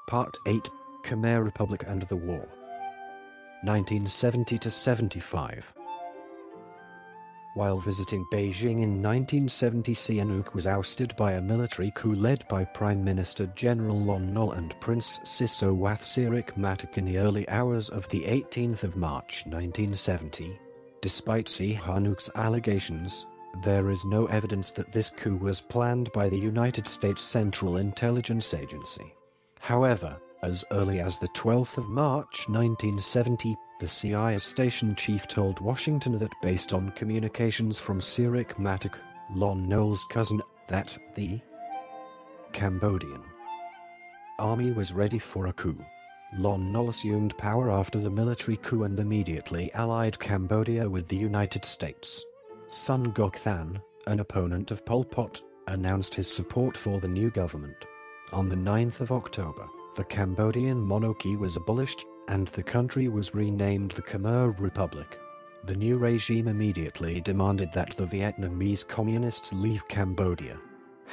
Part 8, Khmer Republic and the War. 1970–75. While visiting Beijing in 1970, Sihanouk was ousted by a military coup led by Prime Minister General Lon Nol and Prince Siso Wathsirik Matok in the early hours of the 18th of March 1970. Despite Sihanouk's allegations, there is no evidence that this coup was planned by the United States Central Intelligence Agency. However, as early as the 12th of March 1970, the CIA station chief told Washington that based on communications from Sirik Matok, Lon Nol's cousin, that the Cambodian army was ready for a coup. Lon Nol assumed power after the military coup and immediately allied Cambodia with the United States. Sun Gok Than, an opponent of Pol Pot, announced his support for the new government. On the 9th of October, the Cambodian monarchy was abolished, and the country was renamed the Khmer Republic. The new regime immediately demanded that the Vietnamese communists leave Cambodia.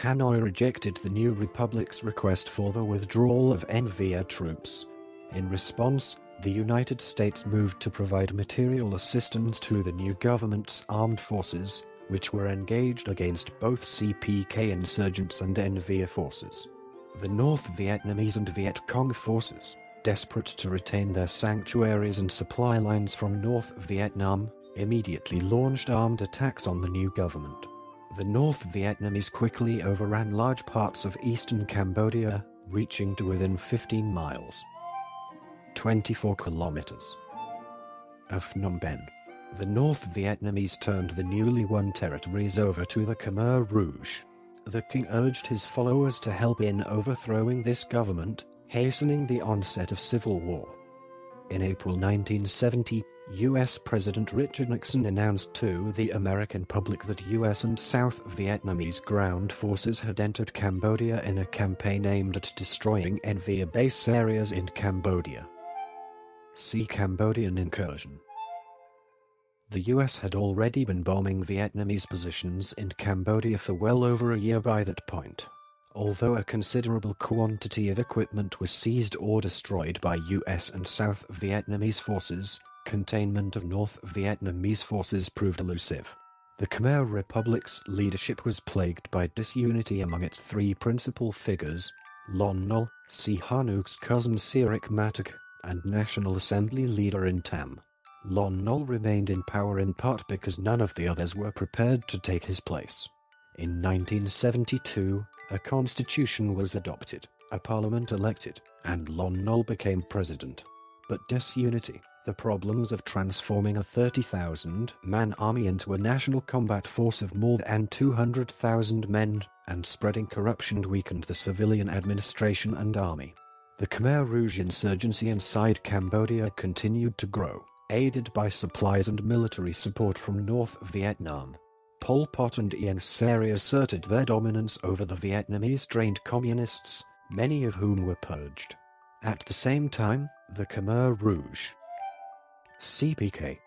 Hanoi rejected the new republic's request for the withdrawal of NVA troops. In response, the United States moved to provide material assistance to the new government's armed forces, which were engaged against both CPK insurgents and NVA forces. The North Vietnamese and Viet Cong forces, desperate to retain their sanctuaries and supply lines from North Vietnam, immediately launched armed attacks on the new government. The North Vietnamese quickly overran large parts of eastern Cambodia, reaching to within 15 miles, 24 kilometers, of Phnom Penh. The North Vietnamese turned the newly won territories over to the Khmer Rouge. The king urged his followers to help in overthrowing this government, hastening the onset of civil war. In April 1970, U.S. President Richard Nixon announced to the American public that U.S. and South Vietnamese ground forces had entered Cambodia in a campaign aimed at destroying NVA base areas in Cambodia. See Cambodian incursion. The US had already been bombing Vietnamese positions in Cambodia for well over a year by that point. Although a considerable quantity of equipment was seized or destroyed by US and South Vietnamese forces, containment of North Vietnamese forces proved elusive. The Khmer Republic's leadership was plagued by disunity among its three principal figures: Lon Nol, Sihanouk's cousin Sirik Matuk, and National Assembly leader In Tam. Lon Nol remained in power in part because none of the others were prepared to take his place. In 1972, a constitution was adopted, a parliament elected, and Lon Nol became president. But disunity, the problems of transforming a 30,000-man army into a national combat force of more than 200,000 men, and spreading corruption weakened the civilian administration and army. The Khmer Rouge insurgency inside Cambodia continued to grow, aided by supplies and military support from North Vietnam. Pol Pot and Ieng Sary asserted their dominance over the Vietnamese-trained communists, many of whom were purged. At the same time, the Khmer Rouge (CPK)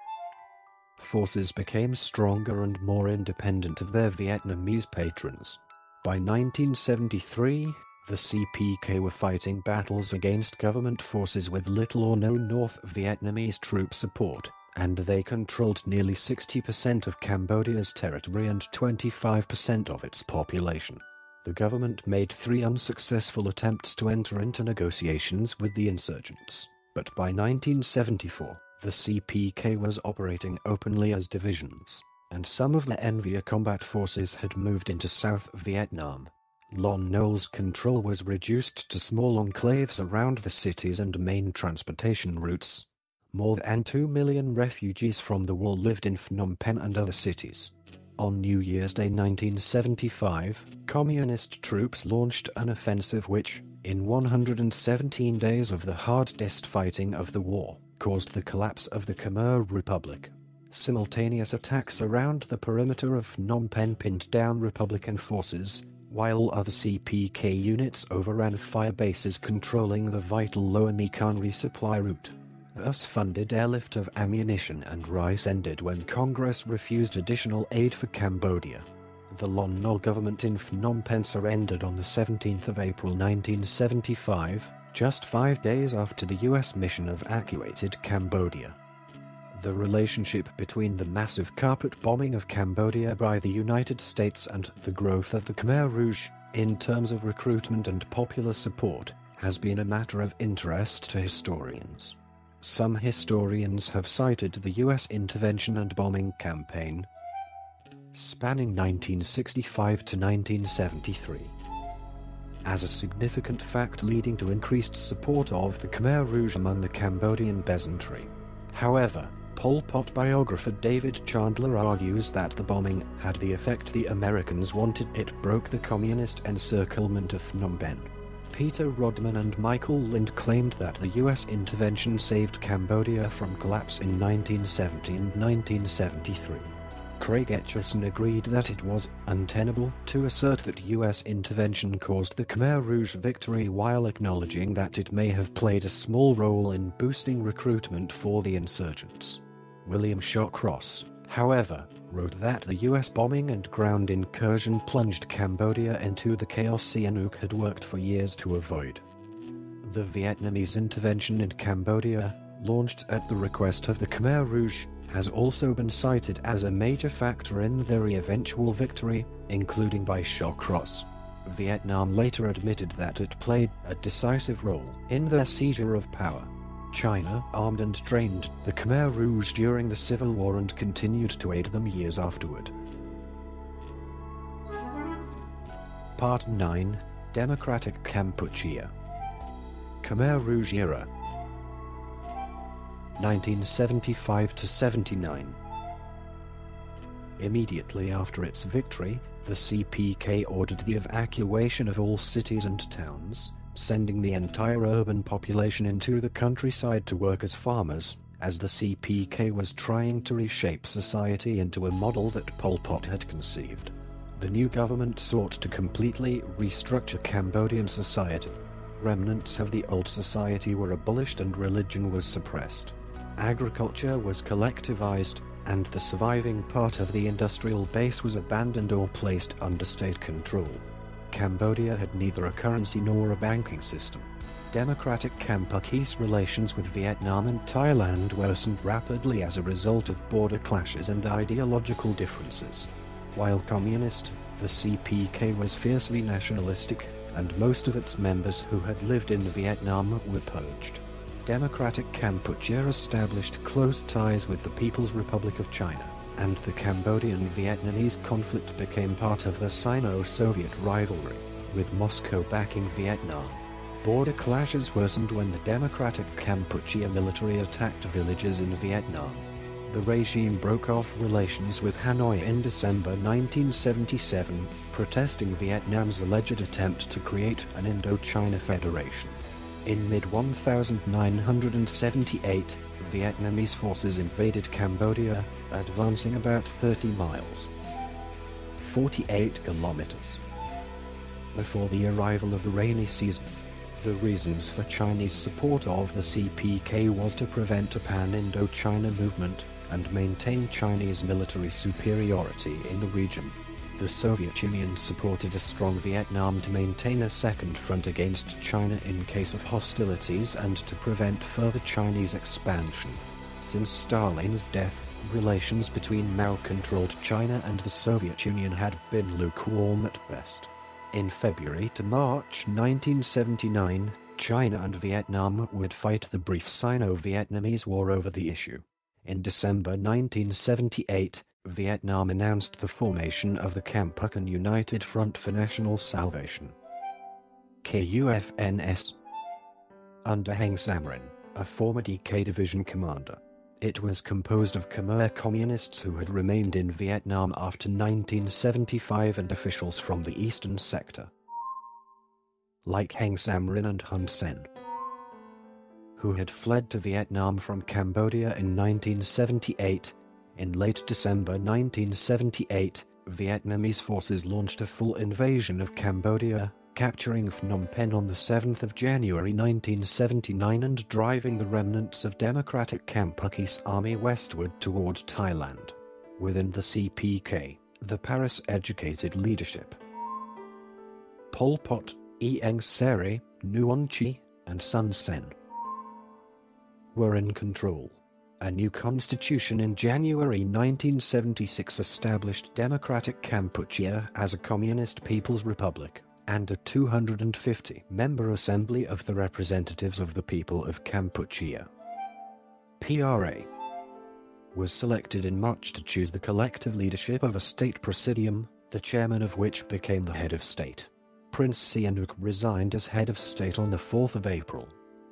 forces became stronger and more independent of their Vietnamese patrons. By 1973, the CPK were fighting battles against government forces with little or no North Vietnamese troop support, and they controlled nearly 60% of Cambodia's territory and 25% of its population. The government made 3 unsuccessful attempts to enter into negotiations with the insurgents, but by 1974, the CPK was operating openly as divisions, and some of the NVA combat forces had moved into South Vietnam. Lon Nol's control was reduced to small enclaves around the cities and main transportation routes. More than 2 million refugees from the war lived in Phnom Penh and other cities. On New Year's Day 1975, communist troops launched an offensive which, in 117 days of the hardest fighting of the war, caused the collapse of the Khmer Republic. Simultaneous attacks around the perimeter of Phnom Penh pinned down Republican forces, while other CPK units overran fire bases controlling the vital Lower Mekong resupply route. Thus funded airlift of ammunition and rice ended when Congress refused additional aid for Cambodia. The Lon Nol government in Phnom Penh surrendered on the 17th of April 1975, just 5 days after the US mission evacuated Cambodia. The relationship between the massive carpet bombing of Cambodia by the United States and the growth of the Khmer Rouge, in terms of recruitment and popular support, has been a matter of interest to historians. Some historians have cited the US intervention and bombing campaign, spanning 1965 to 1973, as a significant fact leading to increased support of the Khmer Rouge among the Cambodian peasantry. However, Pol Pot biographer David Chandler argues that the bombing had the effect the Americans wanted. It broke the communist encirclement of Phnom Penh. Peter Rodman and Michael Lind claimed that the US intervention saved Cambodia from collapse in 1970 and 1973. Craig Etchison agreed that it was untenable to assert that US intervention caused the Khmer Rouge victory, while acknowledging that it may have played a small role in boosting recruitment for the insurgents. William Shawcross, however, wrote that the US bombing and ground incursion plunged Cambodia into the chaos Sihanouk had worked for years to avoid. The Vietnamese intervention in Cambodia, launched at the request of the Khmer Rouge, has also been cited as a major factor in their eventual victory, including by Shawcross. Vietnam later admitted that it played a decisive role in their seizure of power. China armed and trained the Khmer Rouge during the Civil War and continued to aid them years afterward. Part 9. Democratic Kampuchea. Khmer Rouge era 1975 to 79. Immediately after its victory, the CPK ordered the evacuation of all cities and towns, sending the entire urban population into the countryside to work as farmers, as the CPK was trying to reshape society into a model that Pol Pot had conceived. The new government sought to completely restructure Cambodian society. Remnants of the old society were abolished and religion was suppressed. Agriculture was collectivized, and the surviving part of the industrial base was abandoned or placed under state control. Cambodia had neither a currency nor a banking system. Democratic Kampuchea's relations with Vietnam and Thailand worsened rapidly as a result of border clashes and ideological differences. While communist, the CPK was fiercely nationalistic, and most of its members who had lived in Vietnam were purged. Democratic Kampuchea established close ties with the People's Republic of China, and the Cambodian-Vietnamese conflict became part of the Sino-Soviet rivalry, with Moscow backing Vietnam. Border clashes worsened when the Democratic Kampuchea military attacked villages in Vietnam. The regime broke off relations with Hanoi in December 1977, protesting Vietnam's alleged attempt to create an Indochina Federation. In mid-1978, Vietnamese forces invaded Cambodia, advancing about 30 miles, 48 kilometers, before the arrival of the rainy season. The reasons for Chinese support of the CPK was to prevent a pan-Indochina movement and maintain Chinese military superiority in the region. The Soviet Union supported a strong Vietnam to maintain a second front against China in case of hostilities and to prevent further Chinese expansion. Since Stalin's death, relations between Mao-controlled China and the Soviet Union had been lukewarm at best. In February to March 1979, China and Vietnam would fight the brief Sino-Vietnamese War over the issue. In December 1978, Vietnam announced the formation of the Kampuchean United Front for National Salvation, KUFNS, under Heng Samrin, a former DK Division commander. It was composed of Khmer communists who had remained in Vietnam after 1975 and officials from the eastern sector, like Heng Samrin and Hun Sen, who had fled to Vietnam from Cambodia in 1978. In late December 1978, Vietnamese forces launched a full invasion of Cambodia, capturing Phnom Penh on the 7th of January 1979 and driving the remnants of Democratic Kampuchea's army westward toward Thailand. Within the CPK, the Paris-educated leadership, Pol Pot, Ieng Sary, Nuon Chi, and Hun Sen, were in control. A new constitution in January 1976 established Democratic Kampuchea as a communist people's republic, and a 250-member Assembly of the Representatives of the People of Kampuchea, PRA, was selected in March to choose the collective leadership of a state presidium, the chairman of which became the head of state. Prince Sihanouk resigned as head of state on the 4th of April.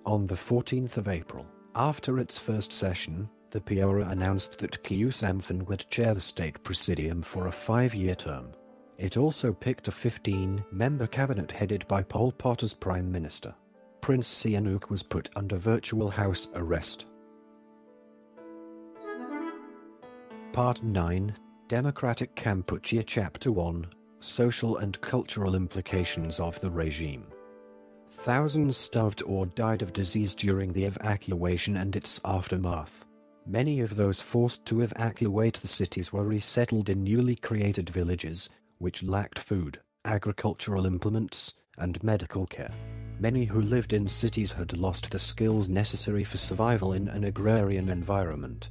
On the 14th of April, after its first session, the PRA announced that Khieu Samphan would chair the state presidium for a 5-year term. It also picked a 15-member cabinet headed by Pol Pot as prime minister. Prince Sihanouk was put under virtual house arrest. Part 9, Democratic Kampuchea Chapter 1, Social and Cultural Implications of the Regime. Thousands starved or died of disease during the evacuation and its aftermath. Many of those forced to evacuate the cities were resettled in newly created villages, which lacked food, agricultural implements, and medical care. Many who lived in cities had lost the skills necessary for survival in an agrarian environment.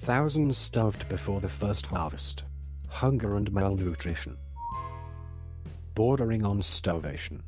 Thousands starved before the first harvest. Hunger and malnutrition, bordering on starvation,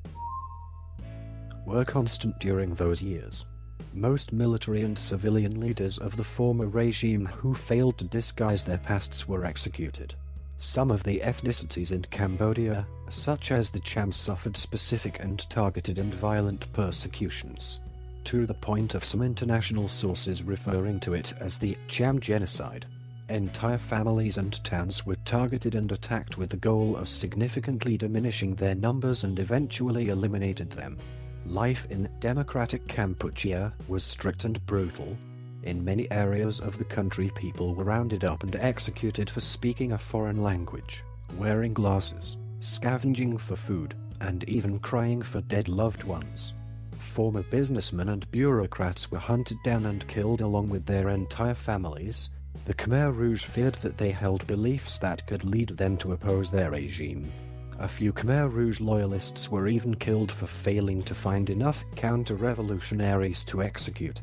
were constant during those years. Most military and civilian leaders of the former regime who failed to disguise their pasts were executed. Some of the ethnicities in Cambodia, such as the Cham, suffered specific and targeted and violent persecutions, to the point of some international sources referring to it as the Cham genocide. Entire families and towns were targeted and attacked with the goal of significantly diminishing their numbers and eventually eliminated them. Life in democratic Kampuchea was strict and brutal. In many areas of the country, people were rounded up and executed for speaking a foreign language, wearing glasses, scavenging for food, and even crying for dead loved ones. Former businessmen and bureaucrats were hunted down and killed along with their entire families. The Khmer Rouge feared that they held beliefs that could lead them to oppose their regime. A few Khmer Rouge loyalists were even killed for failing to find enough counter-revolutionaries to execute.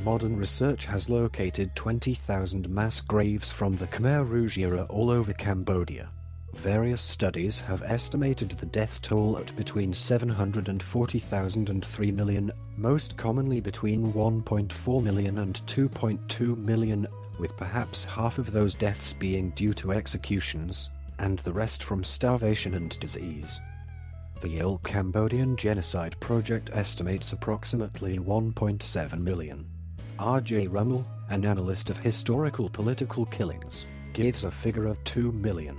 Modern research has located 20,000 mass graves from the Khmer Rouge era all over Cambodia. Various studies have estimated the death toll at between 740,000 and 3 million, most commonly between 1.4 million and 2.2 million, with perhaps half of those deaths being due to executions, and the rest from starvation and disease. The Riel Cambodian Genocide Project estimates approximately 1.7 million. R.J. Rummel, an analyst of historical political killings, gives a figure of 2 million.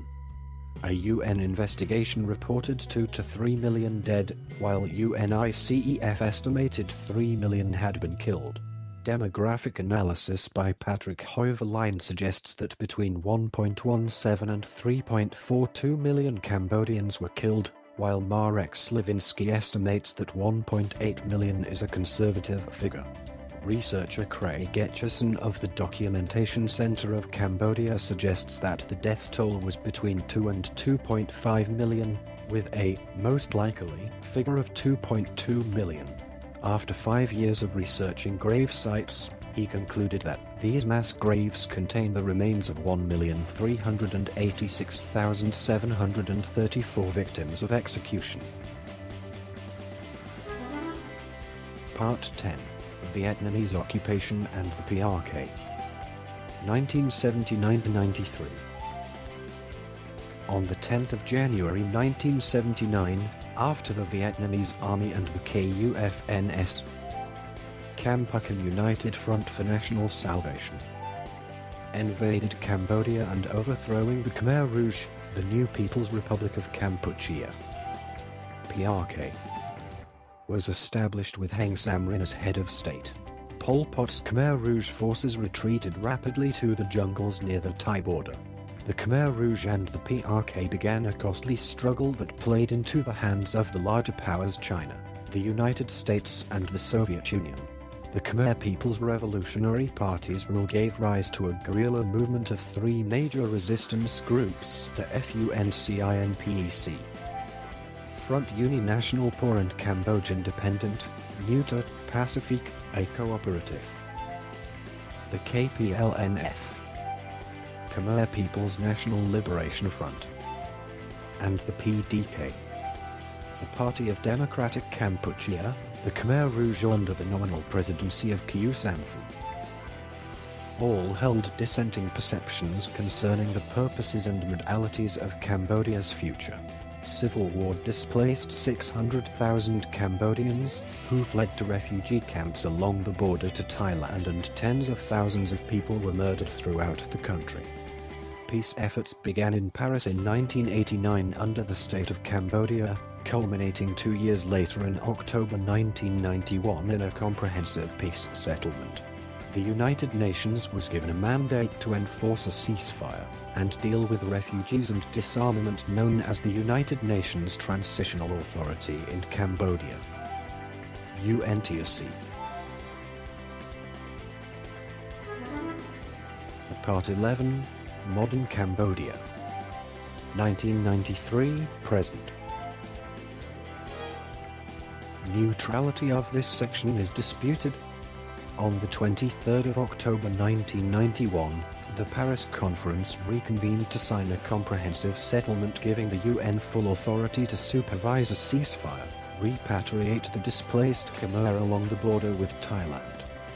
A UN investigation reported 2 to 3 million dead, while UNICEF estimated 3 million had been killed. Demographic analysis by Patrick Hoeverline suggests that between 1.17 and 3.42 million Cambodians were killed, while Marek Slavinsky estimates that 1.8 million is a conservative figure. Researcher Craig Etchison of the Documentation Center of Cambodia suggests that the death toll was between 2 and 2.5 million, with a most likely figure of 2.2 million. After 5 years of researching grave sites, he concluded that these mass graves contain the remains of 1,386,734 victims of execution. Part 10. Vietnamese occupation and the PRK. 1979–93. On the 10th of January 1979, after the Vietnamese Army and the KUFNS, Kampuchean United Front for National Salvation, invaded Cambodia and overthrowing the Khmer Rouge, the new People's Republic of Kampuchea. PRK was established with Heng Samrin as head of state. Pol Pot's Khmer Rouge forces retreated rapidly to the jungles near the Thai border. The Khmer Rouge and the PRK began a costly struggle that played into the hands of the larger powers China, the United States and the Soviet Union. The Khmer People's Revolutionary Party's rule gave rise to a guerrilla movement of 3 major resistance groups: the FUNCINPEC, Front Uni National Pour and Cambodge Independent, Neuter, Pacifique, a cooperative, the KPLNF, Khmer People's National Liberation Front, and the PDK. The Party of Democratic Kampuchea, the Khmer Rouge under the nominal presidency of Khieu Samphan. All held dissenting perceptions concerning the purposes and modalities of Cambodia's future. Civil war displaced 600,000 Cambodians, who fled to refugee camps along the border to Thailand, and tens of thousands of people were murdered throughout the country. Peace efforts began in Paris in 1989 under the state of Cambodia, culminating 2 years later in October 1991 in a comprehensive peace settlement. The United Nations was given a mandate to enforce a ceasefire and deal with refugees and disarmament, known as the United Nations Transitional Authority in Cambodia, UNTSC. Part 11. Modern Cambodia, 1993–present. Neutrality of this section is disputed. On the 23rd of October 1991, the Paris Conference reconvened to sign a comprehensive settlement giving the UN full authority to supervise a ceasefire, repatriate the displaced Khmer along the border with Thailand,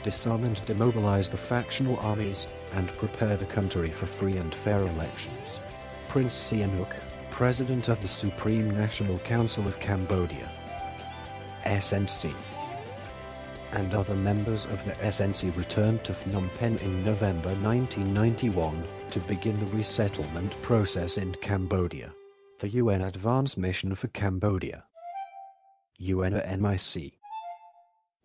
disarm and demobilize the factional armies, and prepare the country for free and fair elections. Prince Sihanouk, President of the Supreme National Council of Cambodia, SNC, and other members of the SNC returned to Phnom Penh in November 1991 to begin the resettlement process in Cambodia. The UN Advance Mission for Cambodia, UNMIC,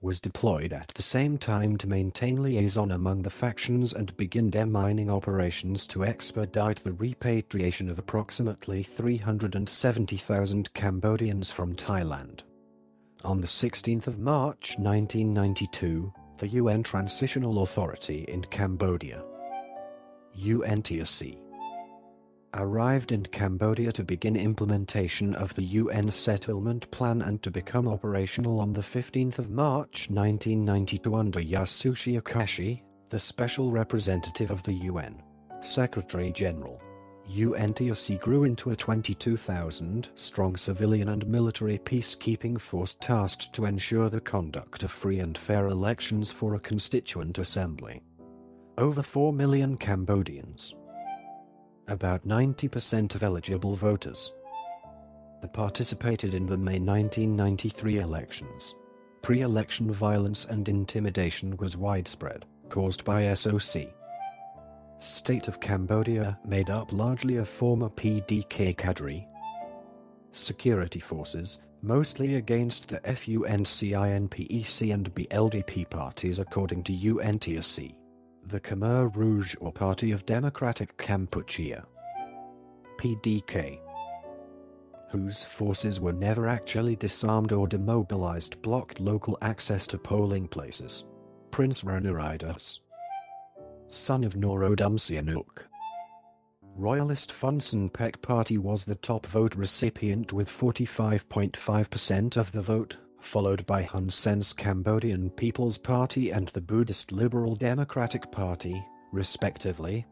was deployed at the same time to maintain liaison among the factions and begin demining operations to expedite the repatriation of approximately 370,000 Cambodians from Thailand. On the 16th of March 1992, the UN Transitional Authority in Cambodia, UNTAC, arrived in Cambodia to begin implementation of the UN settlement plan and to become operational on the 15th of March 1992 under Yasushi Akashi, the Special Representative of the UN, Secretary-General. UNTAC grew into a 22,000-strong civilian and military peacekeeping force tasked to ensure the conduct of free and fair elections for a constituent assembly. Over 4 million Cambodians, about 90% of eligible voters, participated in the May 1993 elections. Pre-election violence and intimidation was widespread, caused by SOC. State of Cambodia made up largely of former PDK cadre security forces, mostly against the FUNCINPEC and BLDP parties according to UNTAC. The Khmer Rouge or Party of Democratic Kampuchea, PDK, whose forces were never actually disarmed or demobilized, blocked local access to polling places. Prince Ranoridus, son of Norodom Sihanouk, Royalist Hun Sen Party was the top vote recipient with 45.5% of the vote, followed by Hun Sen's Cambodian People's Party and the Buddhist Liberal Democratic Party, respectively.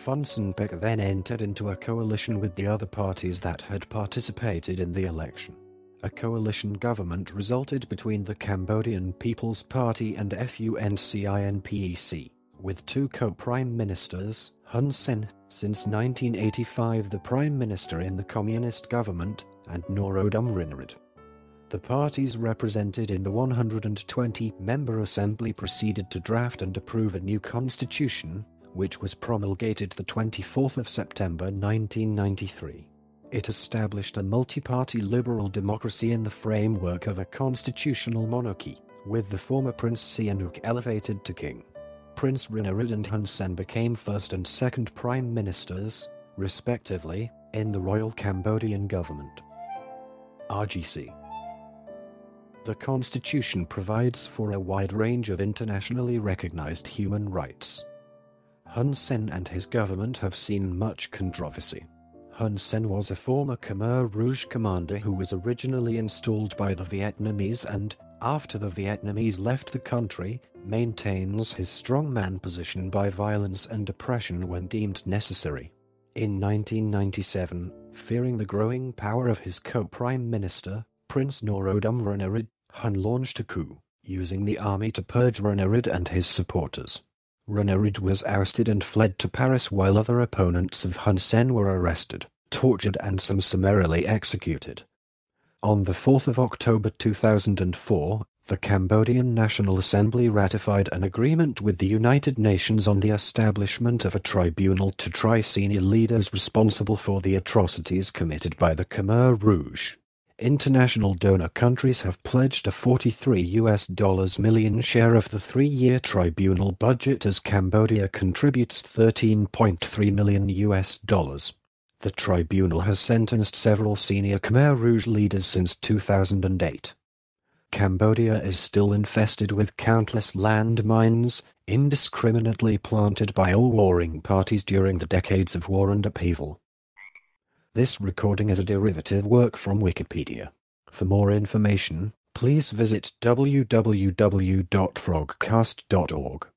Hun Sen then entered into a coalition with the other parties that had participated in the election. A coalition government resulted between the Cambodian People's Party and FUNCINPEC, with two co-prime ministers, Hun Sen, since 1985 the prime minister in the communist government, and Norodom Rinrid. The parties represented in the 120-member assembly proceeded to draft and approve a new constitution, which was promulgated the 24th of September 1993. It established a multi-party liberal democracy in the framework of a constitutional monarchy, with the former Prince Sihanouk elevated to king. Prince Rinrid and Hun Sen became first and second prime ministers, respectively, in the Royal Cambodian government. RGC. The Constitution provides for a wide range of internationally recognized human rights. Hun Sen and his government have seen much controversy. Hun Sen was a former Khmer Rouge commander who was originally installed by the Vietnamese and, after the Vietnamese left the country, maintains his strongman position by violence and oppression when deemed necessary. In 1997, fearing the growing power of his co-prime minister, Prince Norodom Rinrid, Hun launched a coup, using the army to purge Rinrid and his supporters. Rinrid was ousted and fled to Paris while other opponents of Hun Sen were arrested, tortured and some summarily executed. On the 4th of October 2004, the Cambodian National Assembly ratified an agreement with the United Nations on the establishment of a tribunal to try senior leaders responsible for the atrocities committed by the Khmer Rouge. International donor countries have pledged a $43 million share of the three-year tribunal budget as Cambodia contributes $13.3 million. The tribunal has sentenced several senior Khmer Rouge leaders since 2008. Cambodia is still infested with countless landmines, indiscriminately planted by all warring parties during the decades of war and upheaval. This recording is a derivative work from Wikipedia. For more information, Please visit www.frogcast.org.